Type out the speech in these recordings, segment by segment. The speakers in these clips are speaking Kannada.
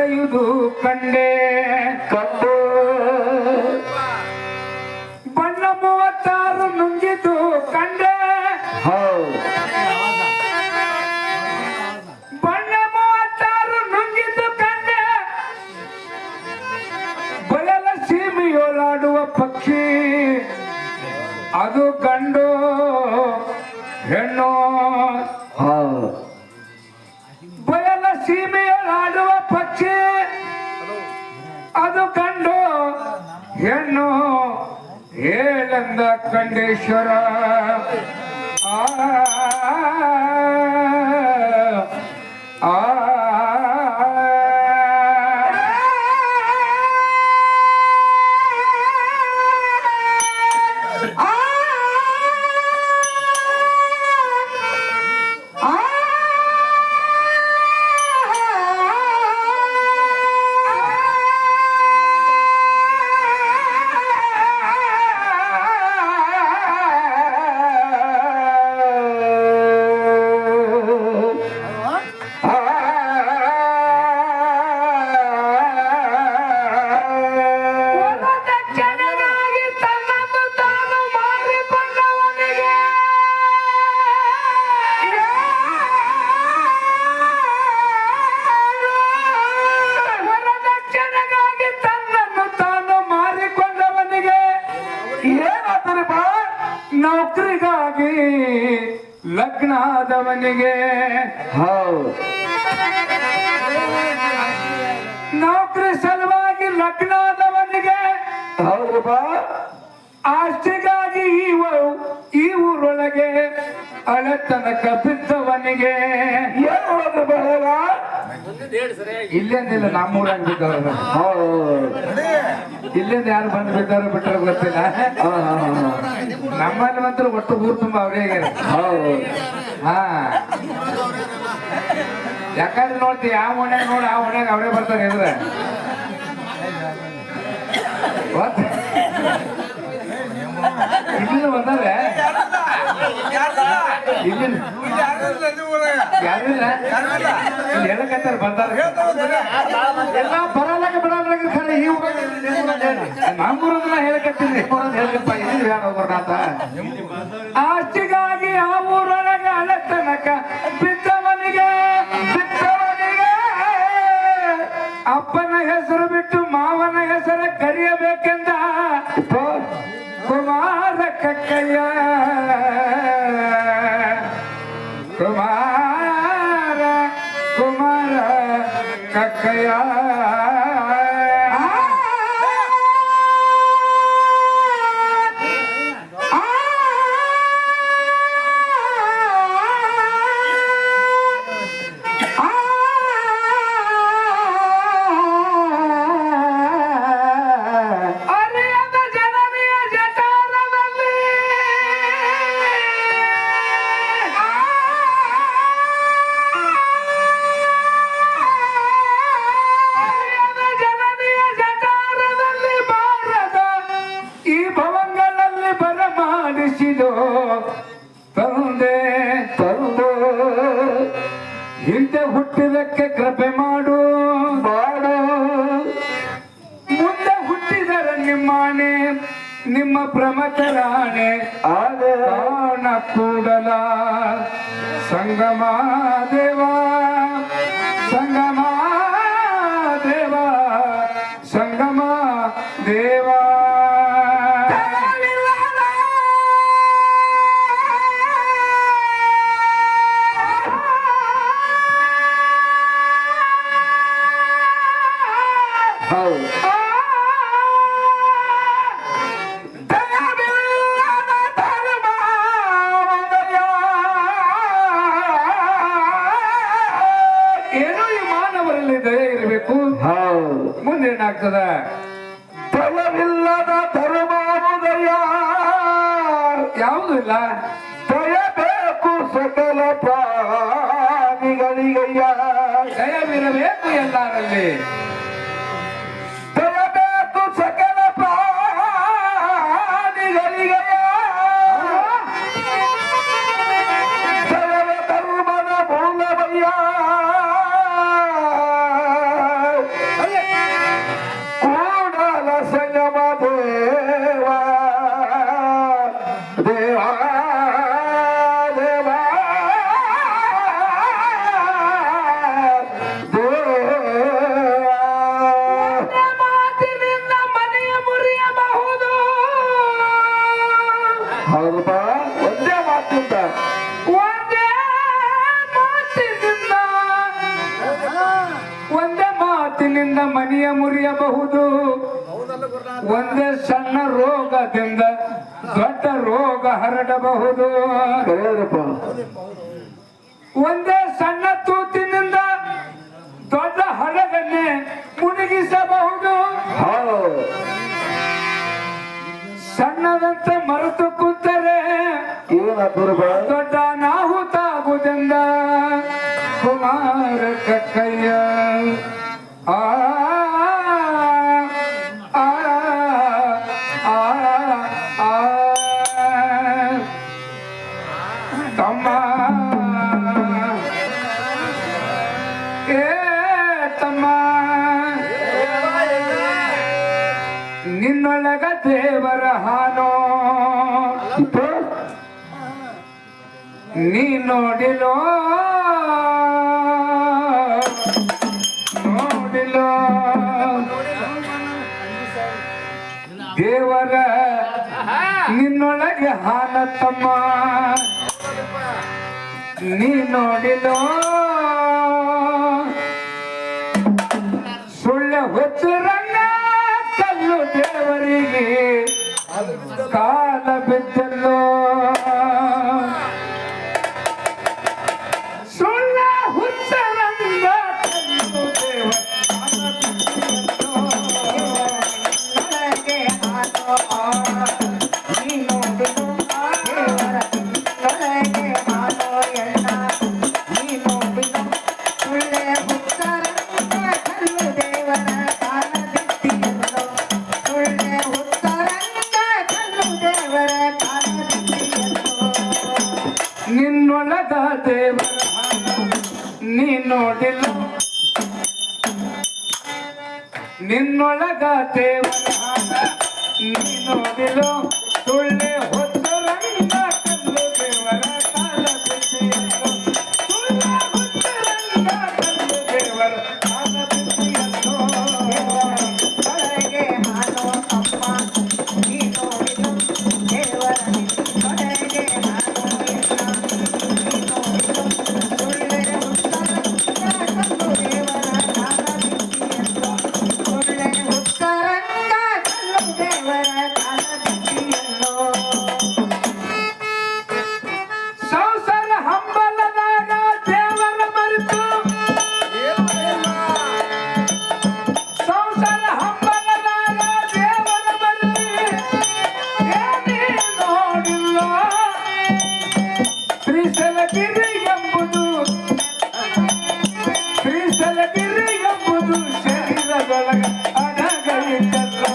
ನಡೆಯುವುದು ಕಂಡೆ ಕಂಡು ಬಣ್ಣ 36 ನುಂಗಿದ್ದು ಕಂಡೆ ಹೌದು ಬಣ್ಣ 36 ನುಂಗಿದ್ದು ಕಂಡೆ ಬಯಲ ಸೀಮೆಯೊಳಾಡುವ ಪಕ್ಷಿ ಅದು ಗಂಡು ಹೆಣ್ಣು ಹೌದು ಬಯಲ ಸೀಮೆಯೊಳಾಡುವ ಪಕ್ಷಿ ಅದು ಗಂಡು ಹೆಣ್ಣು ಹೇಳಂದ ಕಂಡೇಶ್ವರ ಆ ಆ ನೌಕರಿಗಾಗಿ ಲಗ್ನಾದವನಿಗೆ ಹೌದು ನೌಕರಿ ಸಲುವಾಗಿ ಲಗ್ನಾದವನಿಗೆ ಹೌದಪ್ಪ ಆಸ್ತಿಗಾಗಿ ಈ ಊರೊಳಗೆ ಅಳತನಕ ಬಿದ್ದವನಿಗೆ ಏನು ಹೋದ್ರು ಬರಲ್ಲ ಇಲ್ಲೇನಿಲ್ಲ ನಮ್ಮೂರಾಗ ಬಿದ್ದವ ಹೌದು ಇಲ್ಲಿಂದ ಯಾರು ಬಂದು ಬಿದ್ದಾರೋ ಬಿಟ್ಟರೆ ಗೊತ್ತಿಲ್ಲ ನಮ್ಮಲ್ಲಿ ಮಾತ್ರ ಒಟ್ಟು ಊರು ತುಂಬ ಅವರೇ ಆಗ್ಯಾರ ಹೌದು ಹಾ ಯಾಕಂದ್ರೆ ನೋಡ್ತಿ ಯಾವ ಮನ್ಯಾಗ ನೋಡಿ ಆ ಮನ್ಯಾಗ ಅವರೇ ಬರ್ತಾರೆ ಇದ್ರೆ ಇಲ್ಲಿಂದ ಬಂದಾರೆ ಇಲ್ಲಿಂದ ಯಾರಿಲ್ಲ ಇಲ್ಲಿ ಹೇಳಕತ್ತಾರ ಬಂದಾರ ಎಲ್ಲ ಬರಲಾಗ ಬಿಡಲಾಗ ಖರೆ ಈ ನಮ್ಮೂರನ್ನ ಹೇಳಕತ್ತೀನಿ ಹೇಳಪ್ಪ ಇಲ್ಲಿ ಯಾರು ಹೋಗೋಣ ಆಸ್ತಿಗಾಗಿ ಆ ಊರೊಳಗೆ ಅಳತನಕ ಬಿದ್ದವನಿಗೆ ಅಪ್ಪನ ಹೆಸರು ಬಿಟ್ಟು ಮಾವನ ಹೆಸರು ಕರೆಯಬೇಕೆಂದ ಕುಮಾರ ಕಕ್ಕಯ್ಯ ಕುಮಾರ ಕುಮಾರ ಕಕ್ಕಯ್ಯ ತಂದೆ ತಂದೆ ಹಿಂದೆ ಹುಟ್ಟಿದಕ್ಕೆ ಕೃಪೆ ಮಾಡು ಮುಂದೆ ಹುಟ್ಟಿದರೆ ನಿಮ್ಮಾನೆ ನಿಮ್ಮ ಪ್ರಮತರಾಣೆ ಆನ ಕೂಡಲ ಸಂಗಮ ದೇವ ಸಂಗಮ ದೇವ ಸಂಗಮ ದೇವ ಮುಂದೇನಾಗ್ತದ ಭಯವಿಲ್ಲದ ಧರ್ಮೋದಯ ಯಾವುದೂ ಇಲ್ಲ ಭಯಬೇಕು ಸಕಲ ಪ್ರಾಣಿಗಳಿಗಯ್ಯ ದಯವಿರಬೇಕು ಎಲ್ಲರಲ್ಲಿ ಭಯಬೇಕು ಸಕಲ ಪ್ರಾಣಿಗಳಿಗಯ್ಯ ಸರ್ವ ಧರ್ಮದ ಮೂಲವಯ್ಯ ಮಾತಿನಿಂದ ಮನೆಯ ಮುರಿಯಬಹುದು, ಒಂದೇ ಸಣ್ಣ ರೋಗದಿಂದ ದೊಡ್ಡ ರೋಗ ಹರಡಬಹುದು. ಒಂದೇ ಸಣ್ಣ ತೂತಿನಿಂದ ದೊಡ್ಡ ಹಡಗನ್ನೇ ಮುಳುಗಿಸಬಹುದು. ಸಣ್ಣದಂತೆ ಮರೆತು ಕೂತರೆ ದೊಡ್ಡ ಅನಾಹುತಾಗುವುದೆಂದ ಕುಮಾರ ಕಕ್ಕಯ್ಯ. ಆ ಆ ಆ ಆ ತಮ್ಮ ಏ ತಮ್ಮ, ನಿನ್ನೊಳಗ ದೇವರ ಹಾನೋ ನೀ ನೋಡಿಲೋ ನೋಡಿಲೋ ದೇವರ ನಿನ್ನೊಳಗೆ ಹಾನ ತಮ್ಮ ನೀ ನೋಡಿಲೋ. ಸುಳ್ಳ ಹುಚ್ಚರಂಗ ಕಲ್ಲು ದೇವರಿಗೆ ಕಾಲ ಬಿದ್ದಲ್ಲೋ. ಸುಳ್ಳ ಹುಚ್ಚರಂಗ ಕಲ್ಲು ದೇವರ ನಿನ್ನೊಳಗ ದೇವರ ನೀ ನೋಡಿಲ್ಲ, ನಿನ್ನೊಳಗ ದೇವರ ನೀ ನೋಡಿಲೋ. ಸುಳ್ಳೆ ಹೊತ್ತರಂಗ ಕಲ್ಲು ದೇವರ ಕಾಲ ಬಿಟ್ಟಿಯಲ್ಲೋ. ಸುಳ್ಳೆ ಹೊತ್ತರಂಗ ಕಲ್ಲು ದೇವರ ಕಾಲ ಬಿಟ್ಟಿಯಲ್ಲೋ. ಒಳಗೆ ಹಾನೋ ಅಮ್ಮ ನೀ ನೋಡಿಲು ದೇವರ ಒಳಗೆ ಹಾನೋ ಎಲ್ಲ ನೀ ನೋಡಿಲು. ಸುಳ್ಳೆ ಹುತ್ತರಂಗ ಕಲ್ಲು ದೇವರ ಕಾಲ ಬಿಟ್ಟಿಯಲ್ಲೋ. ಸುಳ್ಳೆ ಹುತ್ತರಂಗ ಕಲ್ಲು ದೇವರ ಕಾಲ ಬಿಟ್ಟಿಯಲ್ಲೋ. ಸಂಸಾರ ಹಂಬಲದಾಗ ದೇವರ ಮರೆತು, ಸಂಸಾರ ಹಂಬಲದಾಗ ದೇವರ ಮರೆತು ಏನೇ ನೋಡಿಲ್ಲ. ಶ್ರೀಶೈಲಗಿರಿ ಎಂಬುದು, ಶ್ರೀಶೈಲಗಿರಿ ಎಂಬುದು ಶರೀರದೊಳಗ ಅಡಗಳಿದ್ದಲ್ಲೋ.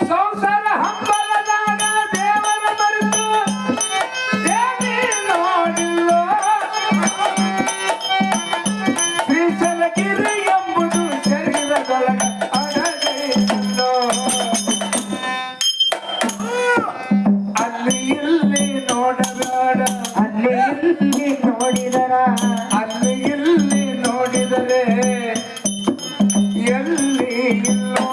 ಸಂಸಾರ ಹಂಬಲದಾಗ ದೇವರ ಮರೆತು ಏನೇ ನೋಡಿಲ್ಲ. ಶ್ರೀಶೈಲಗಿರಿ ಎಂಬುದು ಶರೀರದೊಳಗ ಅಡಗಿಲ್ಲೋ. ಅಲ್ಲಿ ಇಲ್ಲಿ ನೋಡಬೇಡ, ಅಲ್ಲಿ ಇಲ್ಲಿ ನೋಡಿದರ ಅಲ್ಲಿ ಇಲ್ಲಿ ನೋಡಿದರೆ ಎಲ್ಲಿ ಇಲ್ಲೋ.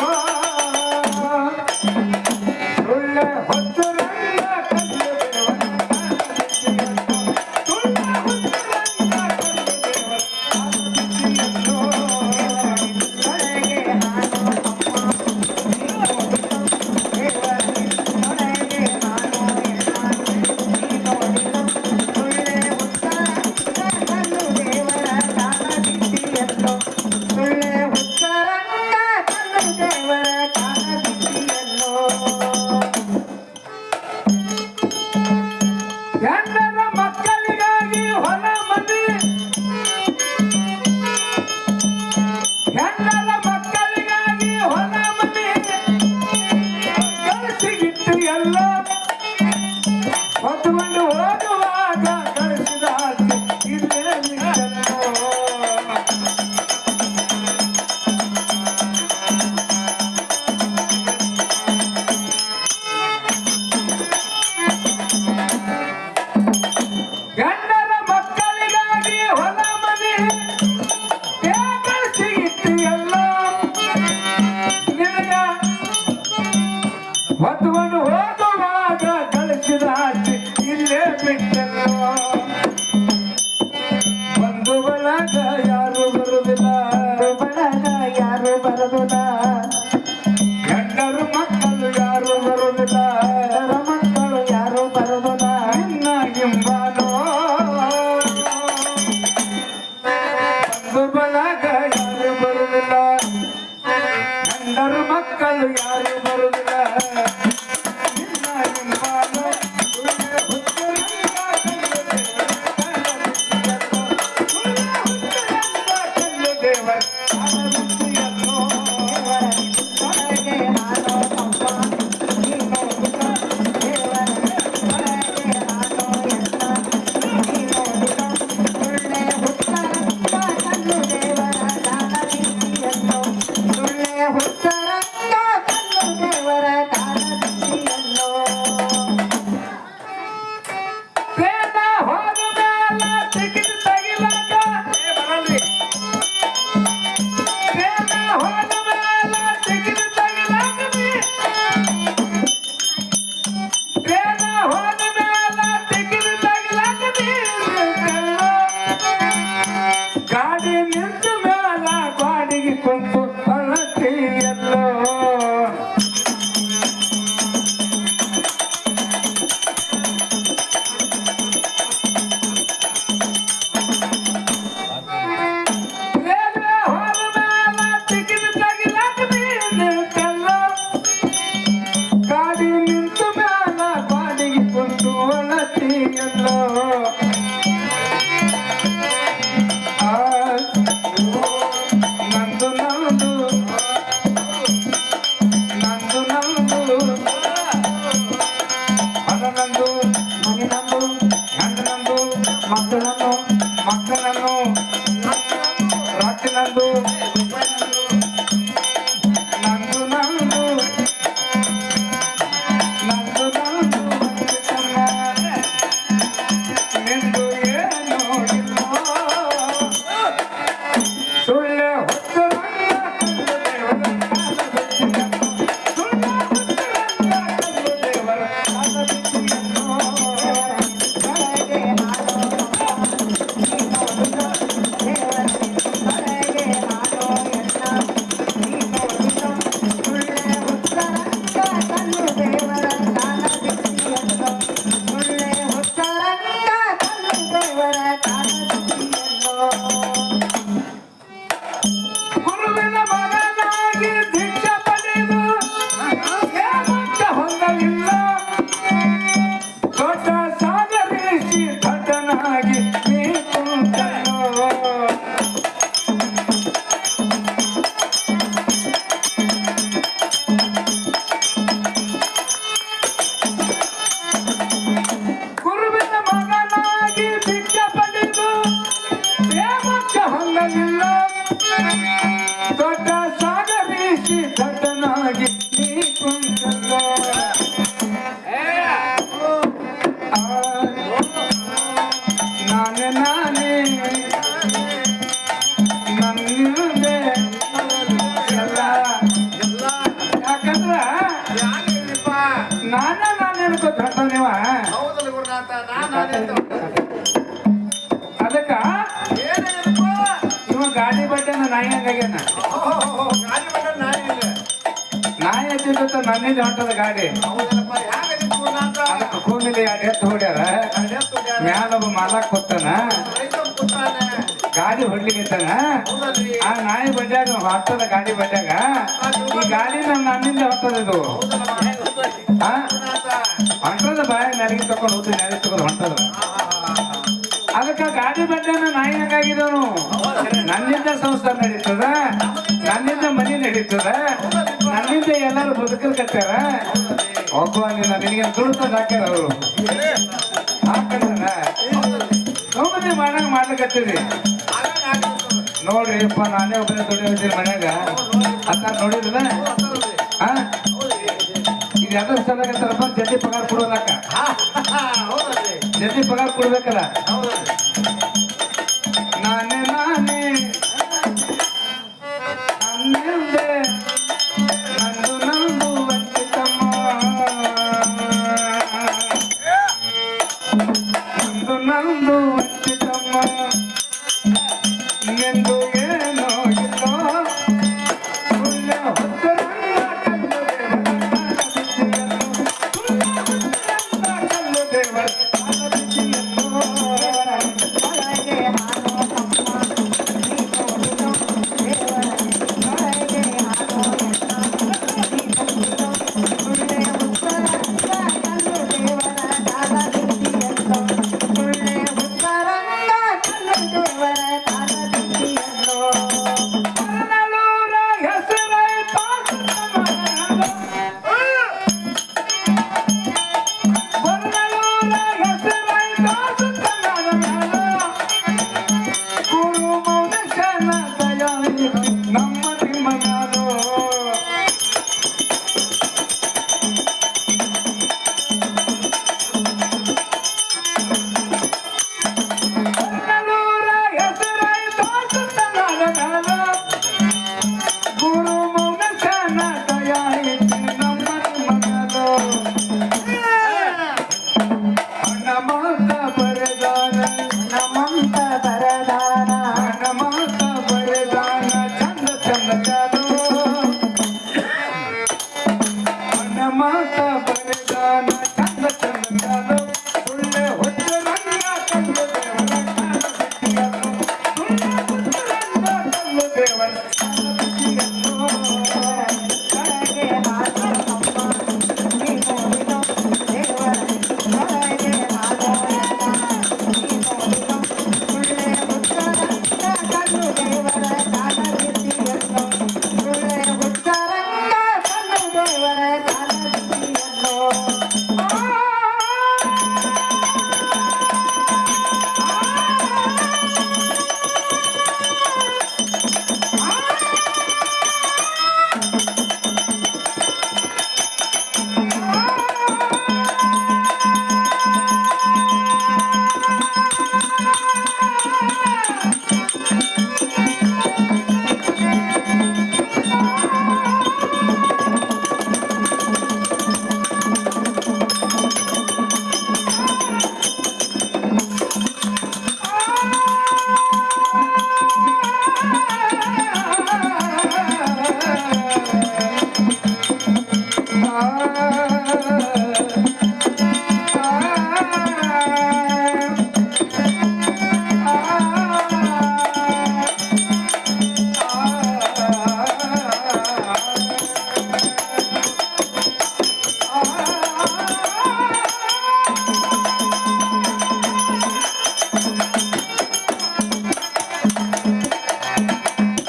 ಸುಳ್ಳ ಹೊತ್ತರಂಗ ಕಲ್ಲು ದೇವರ ಸುಳ್ಳ ಹೊತ್ತರಂಗ ಕಲ್ಲು ದೇವರ ಆಲೋಚಿಸಿಯಲ್ಲೋ. ಒಳಗೆ ಹಾನೋ ಅಮ್ಮ ನೀ ನೋಡಿಲು ದೇವರ ಒಳಗೆ ಹಾನೋ ಎಲ್ಲ ನೀ ನೋಡಿಲು. ಸುಳ್ಳೆ ಹುತ್ತರಂಗ ಕಲ್ಲು ದೇವರ ಕಾಲ ಬಿಟ್ಟಿಯಲ್ಲೋ. ಸುಳ್ಳೆ ಹುತ್ತರಂಗ ಕಲ್ಲು ದೇವರ ಯಾರು ಬರುವುದ ಗಂಡರು ಮಕ್ಕಳು ಯಾರು ಬರುವುದಿಲ್ಲ ಗಂಡರ ಮಕ್ಕಳು ಯಾರು ಬರುವುದ ನಿನ್ನ ಹಿಂಬಾಲೋ ಬಂಧು ಬಳಗ ಯಾರು ಬರುವುದಿಲ್ಲ ಗಂಡರು ಮಕ್ಕಳು ಯಾರು ಬರುವುದಿಲ್ಲ ನಿನ್ನ ಹಿಂಬಾಲೋ ದೇವರ ಒಳಗೆ ನಾನು ಅಪ್ಪ ನೀನು ದೇವರ ಒಳಗೆ ನಾನು ಎನ್ನ ನೀನು ಸುಳ್ಳೆ ಹುತ್ತರಂಗ ಕಲ್ಲು ದೇವರ ಕಾಲದಿಸಿಯನ್ನು ಸುಳ್ಳೆ ಹುತ್ತರಂಗ ಕಲ್ಲು ದೇವರ ಕಾಲದಿಸಿಯನ್ನು ಪ್ರೇಮ ಹೋದ ಮೇಲ ಟಿಕೆಟ್ ತೆಗಿಲಾಕ ಬರಲ್ರಿ ಪ್ರೇಮ ಹೋದ ಮೇಲ ಟಿಕೆಟ್ ತೆಗಿಲಾಕ ಪ್ರೇಮ ಹೋದ ಮೇಲ ಟಿಕೆಟ್ ತೆಗಿಲಾಕ ಗಾಡಿ ನಿಂತ ಮೇಲ ಗಾಡಿಗೆ ಕುಂತು ಅಳತಿ ಎಲ್ಲೋ ರೇಲ್ವೆ ಹೋದ ಮೇಲ ಟಿಕೆಟ್ ತೆಗಿಲಾಕ ನಿಂತಲ್ಲೋ ಗಾಡಿ ನಿಂತ ಮೇಲ ಗಾಡಿಗೆ ಕುಂತು ಅಳತಿ ಎಲ್ಲೋ ನಂದು ನಂದು ನಂದು ನಂದು ಅದ ನಂದು ಮನೆ ನಂದು ಗಂಡ ನಂದು ಮಕ್ಕಳನ್ನು ಮಕ್ಕಳನ್ನು ರಾತ್ರಿ ನಂದು ನಂದು ನಂದು ನಂದು ನಂದು ನಿಂದು ಏನೋ ಇಲ್ಲೋ ಸುಳ್ಳೆ ಹೊತ್ತು ದೇವರ ಒಳಗೆ ನಾನು ಅಪ್ಪ ನೀನು ದೇವರ ಒಳಗೆ ನಾನು ಎನ್ನ ನೀನು ಸುಳ್ಳೆ ಹುತ್ತರಂಗ ಕಲ್ಲು ದೇವರ ಕಾಲದಿಸಿಯನ್ನು ಸುಳ್ಳೆ ಹುತ್ತರಂಗ ಕಲ್ಲು ದೇವರ ಕಾಲದಿಸಿಯನ್ನು ಗುರುವಿನ ಮಗನಾಗಿ ಭಿಕ್ಷೆ ಪಡೆದು ಹೇಮಂತ ಹೊಂದಲಿಲ್ಲ ದೊಡ್ಡ ಸಾಗರಿಸಿ ದಡ್ಡನಾಗಿ ನೀ ಕುಂತನೋ ಗುರುವಿನ ಮಗನಾಗಿ ಭಿಕ್ಷೆ ಪಡೆದು ಹೇಮಂತ ಹೊಂದಲಿಲ್ಲ ದೊಡ್ಡ ಸಾಗರಿಸಿ ದಡ್ಡನಾಗಿ ನೀ ಕುಂತಲ್ಲೋ ನಾನೇ ನಾನೇ ನನ್ನಿಂದೆ ಎಲ್ಲ ಯಾಕಂದ್ರ ನಾನೇ ನಾನೇ ಅನ್ಕೋತ ನೀವ ಅದಕ್ಕ ಇವ ಗಾಡಿ ಬಡ್ಡೆನ ನಾಯಿ ಹಂಗಾಗ್ಯಾನ ನಾಯಿ ಹಚ್ಚಿದ ನನ್ನಿಂದ ಹೊಂಟದ ಗಾಡಿ ಅದಕ್ಕೆ ಕೂನಿಲಿ ಎರಡು ಎತ್ತು ಹೊಡ್ಯಾರ ಮ್ಯಾಲ ಒಬ್ಬ ಮಾಲಕ್ ಕೊತ್ತಾನ ಗಾಡಿ ಹೊಡ್ಲಿಕ್ಕಿತ್ತಾನ ಆ ನಾಯಿ ಬಡ್ಡ್ಯಾಗ ಹೊಟ್ಟದ ಗಾಡಿ ಬಡ್ಡ್ಯಾಗ ಈ ಗಾಡಿ ನನ್ನಿಂದ ಹೊಂಟದ ಇದು ಹೊಂಟದ ಬಾಯ ನೆಲಗಿ ತಕೊಂಡು ಹೋಗ್ತೀನಿ ನೆಲಗಿ ತಗೊಂಡು ಹೊಂಟದ ಅದಕ್ಕೆ ಗಾಡಿ ಬಡ್ಡೆನ ನಾಯಿ ಹಂಗಾಗಿದವನು ನನ್ನಿಂದ ಸಂಸಾರ ನಡೀತದ ನನ್ನಿಂದ ಮನೆ ನಡೀತದ ನನ್ನಿಂದ ಎಲ್ಲರೂ ಬದುಕಲ್ಕತ್ತಾರ ಒಬ್ಬ ನಿನಗೆ ದುಡ್ಡು ಹಾಕ್ಯಾರ ಅವರು ಹಾಕಂದ್ರ ನೋಡ್ರಿ ಮಾಡಂಗ ಮಾಡ್ಲಿಕತ್ತೀರಿ ನೋಡ್ರಿ ಅಪ್ಪ ನಾನೇ ಒಬ್ಬನೇ ದುಡಿಯೋದಿಲ್ಲ ಮನ್ಯಾಗ ಅತ್ತ ನೋಡಿದ್ರ ಹಾ ಈಗ ಯಾವ್ದು ಸಲಗತ್ತಾರಪ್ಪ ಜಲ್ದಿ ಪಗಾರ ಕೊಡೋದಕ್ಕ ಜಲ್ದಿ ಪಗಾರ ಕೊಡ್ಬೇಕಲ್ಲ ನಾನೇ